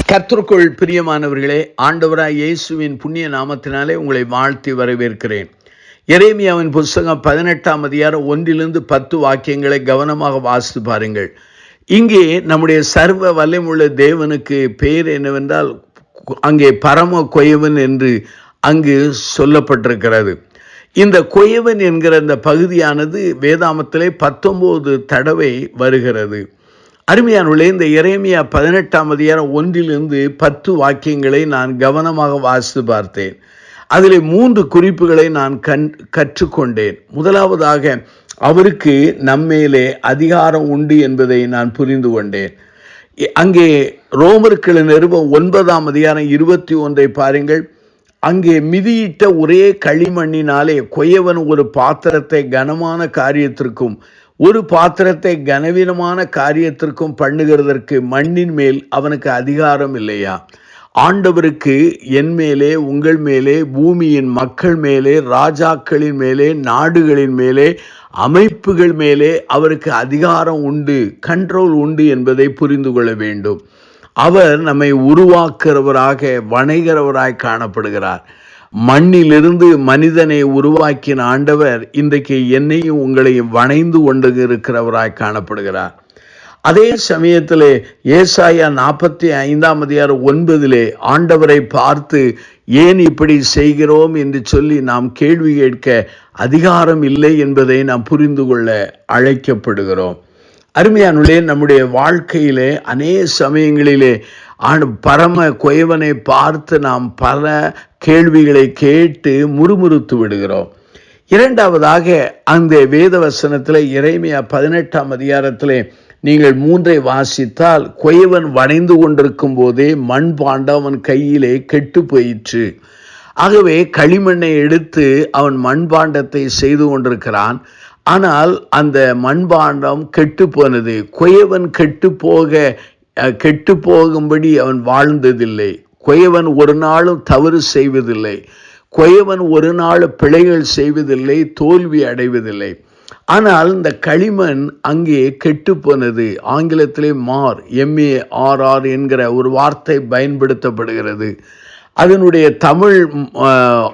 கர்த்தருக்குள் பிரியமானவர்களே, ஆண்டவராய் இயேசுவின் புண்ணிய நாமத்தினாலே உங்களை வாழ்த்தி வரவேற்கிறேன். எரேமியாவின் புஸ்தகம் 18ஆம் அதிகாரம் 1-10 வாக்கியங்களை கவனமாக வாசித்து பாருங்கள். இங்கே நம்முடைய சர்வ வல்லமையுள்ள தேவனுக்கு பெயர் என்னவென்றால், அங்கே பரம கொயவன் என்று அங்கு சொல்லப்பட்டிருக்கிறது. இந்த கொயவன் என்கிற இந்த பகுதியானது வேதாமத்திலே 19 தடவை வருகிறது. அருமையானவர்களே, இந்த எரேமியா 18ஆம் அதிகாரம் 1-10 வாக்கியங்களை நான் கவனமாக வாசித்து பார்த்தேன். அதில் 3 குறிப்புகளை நான் கற்றுக்கொண்டேன். முதலாவதாக, அவருக்கு நம்மேலே அதிகாரம் உண்டு என்பதை நான் புரிந்து கொண்டேன். அங்கே ரோமர்கள் நிருபம் 9ஆம் அதிகாரம் 21 பாருங்கள். அங்கே மிதியிட்ட ஒரே களிமண்ணினாலே கொயவன் ஒரு பாத்திரத்தை கனமான காரியத்திற்கும் ஒரு பாத்திரத்தை கனவீனமான காரியத்திற்கும் பண்ணுகிறதற்கு மண்ணின் மேல் அவனுக்கு அதிகாரம் இல்லையா? ஆண்டவருக்கு என் மேலே, உங்கள் மேலே, பூமியின் மக்கள் மேலே, ராஜாக்களின் மேலே, நாடுகளின் மேலே, அமைப்புகள் மேலே அவருக்கு அதிகாரம் உண்டு, கண்ட்ரோல் உண்டு என்பதை புரிந்து கொள்ள வேண்டும். அவர் நம்மை உருவாக்குறவராக, வணைகிறவராய் காணப்படுகிறார். மண்ணிலிருந்து மனிதனை உருவாக்கின ஆண்டவர் இன்றைக்கு என்னையும் உங்களையும் வணைந்து கொண்டு இருக்கிறவராய் காணப்படுகிறார். அதே சமயத்திலே ஏசாயா 45ஆம் அதிகாரம் 9 ஆண்டவரை பார்த்து ஏன் இப்படி செய்கிறோம் என்று சொல்லி நாம் கேள்வி கேட்க அதிகாரம் இல்லை என்பதை நாம் புரிந்து கொள்ள அழைக்கப்படுகிறோம். அருமையானவர்களே, நம்முடைய வாழ்க்கையிலே அநேக சமயங்களிலே பரம கொயவனை பார்த்து நாம் பல கேள்விகளை கேட்டு முறுமுறுத்து விடுகிறோம். இரண்டாவதாக, அந்த வேத வசனத்தில் எரேமியா 18ஆம் அதிகாரத்தில் நீங்கள் 3 வாசித்தால், கொயவன் வணைந்து கொண்டிருக்கும் போதே மண்பாண்டம் அவன் கையிலே கெட்டு போயிற்று. ஆகவே களிமண்ணை எடுத்து அவன் மண்பாண்டத்தை செய்து கொண்டிருக்கிறான். ஆனால் அந்த மண்பாண்டம் கெட்டு போனது. கொயவன் கெட்டு போகும்படி அவன் வாழ்ந்ததில்லை. கொயவன் ஒரு நாளும் தவறு செய்வதில்லை. கொயவன் ஒரு நாள் பிழைகள் செய்வதில்லை, தோல்வி அடைவதில்லை. ஆனால் இந்த களிமண் அங்கே கெட்டு போனது. ஆங்கிலத்திலே MARR என்கிற ஒரு வார்த்தை பயன்படுத்தப்படுகிறது. அதனுடைய தமிழ்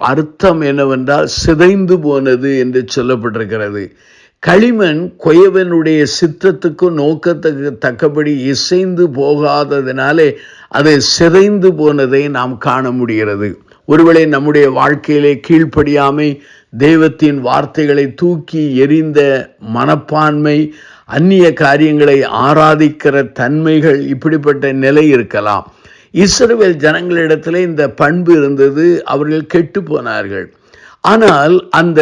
அர்த்தம் என்னவென்றால் சிதைந்து போனது என்று சொல்லப்பட்டிருக்கிறது. களிமண் கொயவனுடைய சித்தத்துக்கு நோக்கத்துக்கு தக்கபடி இசைந்து போகாததினாலே அது சிதைந்து போனதை நாம் காண முடிகிறது. ஒருவேளை நம்முடைய வாழ்க்கையிலே கீழ்ப்படியாமை, தெய்வத்தின் வார்த்தைகளை தூக்கி எறிந்த மனப்பான்மை, அந்நிய காரியங்களை ஆராதிக்கிற தன்மைகள், இப்படிப்பட்ட நிலை இருக்கலாம். இஸ்ரவேல் ஜனங்களிடத்திலே இந்த பண்பு இருந்தது. அவர்கள் கெட்டு போனார்கள். ஆனால் அந்த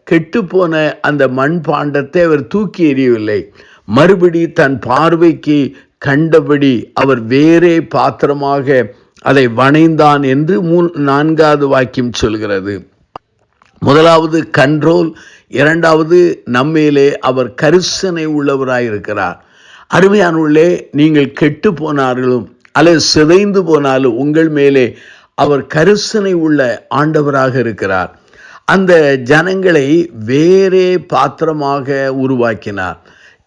கெட்டுப்போன அந்த மண்பாண்டத்தை அவர் தூக்கி எறியவில்லை. மறுபடி தன் பார்வைக்கு கண்டபடி அவர் வேறே பாத்திரமாக அதை வணைந்தான் என்று 4வது வாக்கியம் சொல்கிறது. முதலாவது கண்ட்ரோல், இரண்டாவது நம்மேலே அவர் கரிசனை உள்ளவராயிருக்கிறார். அருமையானவர்களே, நீங்கள் கெட்டு போனார்களும் அல்லது சிதைந்து போனாலும் உங்கள் மேலே அவர் கரிசனை உள்ள ஆண்டவராக இருக்கிறார். அந்த ஜனங்களை வேறே பாத்திரமாக உருவாக்கினார்.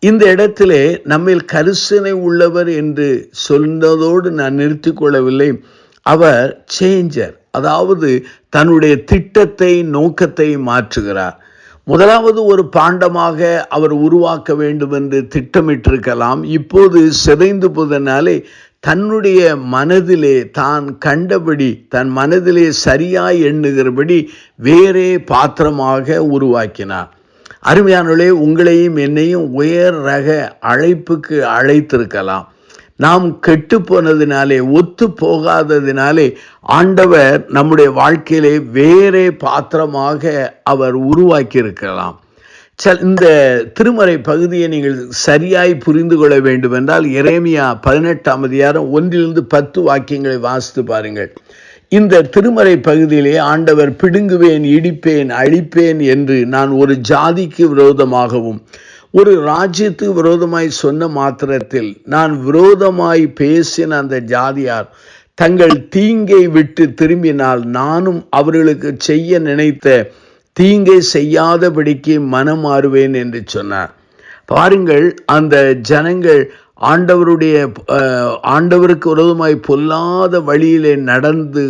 இந்த இடத்திலே நம்மில் கரிசனை உள்ளவர் என்று சொன்னதோடு நான் நிறுத்திக் கொள்ளவில்லை. அவர் சேஞ்சர், அதாவது தன்னுடைய திட்டத்தை, நோக்கத்தை மாற்றுகிறார். முதலாவது ஒரு பாண்டமாக அவர் உருவாக்க வேண்டும் என்று திட்டமிட்டிருக்கலாம். இப்போது சிதைந்து போதனாலே தன்னுடைய மனதிலே தான் கண்டபடி, தன் மனதிலே சரியாய் எண்ணுகிறபடி வேறே பாத்திரமாக உருவாக்கினார். அருமையானவர்களே, உங்களையும் என்னையும் உயர் ரக அழைப்புக்கு அழைத்திருக்கலாம். நாம் கெட்டு போனதினாலே, ஒத்து போகாததினாலே ஆண்டவர் நம்முடைய வாழ்க்கையிலே வேறே பாத்திரமாக அவர் உருவாக்கி இருக்கலாம். இந்த திருமறை பகுதியை நீங்கள் சரியாய் புரிந்து கொள்ள வேண்டும் என்றால் எரேமியா 18ஆம் அதிகாரம் 1-10 வாக்கியங்களை வாசித்து பாருங்கள். இந்த திருமறை பகுதியிலே ஆண்டவர் பிடுங்குவேன், இடிப்பேன், அழிப்பேன் என்று நான் ஒரு ஜாதிக்கு விரோதமாகவும் ஒரு ராஜ்யத்துக்கு விரோதமாய் சொன்ன மாத்திரத்தில் நான் விரோதமாய் பேசின அந்த ஜாதியார் தங்கள் தீங்கை விட்டு திரும்பினால் நானும் அவர்களுக்கு செய்ய நினைத்த தீங்கை செய்யாதபடிக்கு மனம் மாறுவேன் என்று சொன்னார். பாருங்கள், அந்த ஜனங்கள் ஆண்டவருக்கு விரோதமாய் பொல்லாத வழியிலே நடந்து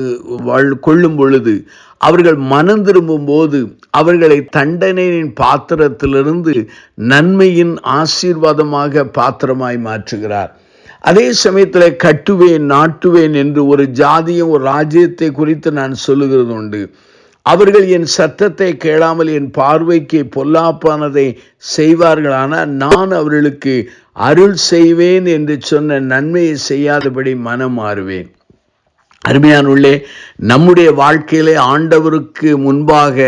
கொள்ளும் பொழுது, அவர்கள் மனம் திரும்பும் போது அவர்களை தண்டனையின் பாத்திரத்திலிருந்து நன்மையின் ஆசீர்வாதமாக பாத்திரமாய் மாற்றுகிறார். அதே சமயத்தில் கட்டுவேன் நாட்டுவேன் என்று ஒரு ஜாதியும் ஒரு ராஜ்யத்தை குறித்து நான் சொல்லுகிறது உண்டு. அவர்கள் என் சத்தத்தை கேளாமல் என் பார்வைக்கு பொல்லாப்பானதை செய்வார்களானால் நான் அவர்களுக்கு அருள் செய்வேன் என்று சொன்ன நன்மையை செய்யாதபடி மனம் மாறுவேன். அருமையானுள்ளே, நம்முடைய வாழ்க்கையிலே ஆண்டவருக்கு முன்பாக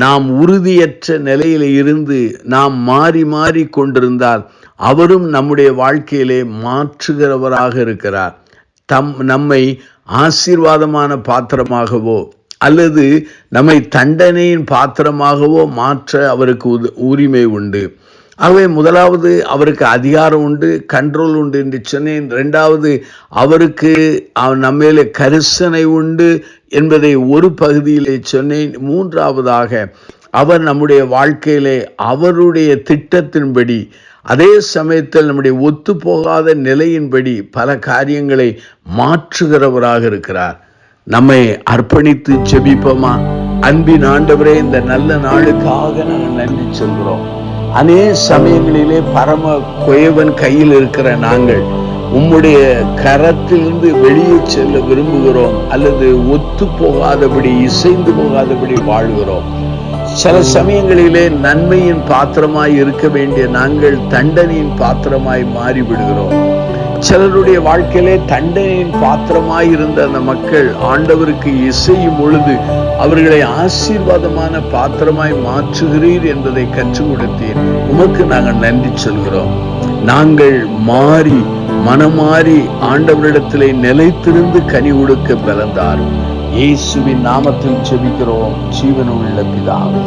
நாம் உறுதியற்ற நிலையில இருந்து நாம் மாறி மாறி கொண்டிருந்தால் அவரும் நம்முடைய வாழ்க்கையிலே மாற்றுகிறவராக இருக்கிறார். நம்மை ஆசீர்வாதமான பாத்திரமாகவோ அல்லது நம்மை தண்டனையின் பாத்திரமாகவோ மாற்ற அவருக்கு உரிமை உண்டு. ஆகவே முதலாவது அவருக்கு அதிகாரம் உண்டு, கண்ட்ரோல் உண்டு என்று சொன்னேன். இரண்டாவது அவருக்கு நம்மேலே கரிசனை உண்டு என்பதை ஒரு பகுதியிலே சொன்னேன். மூன்றாவதாக அவர் நம்முடைய வாழ்க்கையிலே அவருடைய திட்டத்தின்படி, அதே சமயத்தில் நம்முடைய ஒத்து போகாத நிலையின்படி பல காரியங்களை மாற்றுகிறவராக இருக்கிறார். நம்மை அர்ப்பணித்து செபிப்போமா? அன்பின் ஆண்டவரே, இந்த நல்ல நாளுக்காக நாங்கள் நன்றி சொல்கிறோம். அநேக சமயங்களிலே பரம குயவன் கையில் இருக்கிற நாங்கள் உம்முடைய கரத்திலிருந்து வெளியே செல்ல விரும்புகிறோம், அல்லது ஒத்து போகாதபடி இசைந்து போகாதபடி வாழ்கிறோம். சில சமயங்களிலே நன்மையின் பாத்திரமாய் இருக்க வேண்டிய நாங்கள் தண்டனையின் பாத்திரமாய் மாறிவிடுகிறோம். சிலருடைய வாழ்க்கையிலே தண்டனையின் பாத்திரமாய் இருந்த அந்த மக்கள் ஆண்டவருக்கு இசையும் பொழுது அவர்களை ஆசீர்வாதமான பாத்திரமாய் மாற்றுகிறீர் என்பதை கற்றுக் கொடுத்தீர். உமக்கு நாங்கள் நன்றி சொல்கிறோம். நாங்கள் மாறி மனமாறி ஆண்டவரிடத்திலே நிலைத்திருந்து கனி கொடுக்க பிறந்தாரும். இயேசுவின் நாமத்தில் ஜெபிக்கிறோம் ஜீவனுள்ள பிதாவே.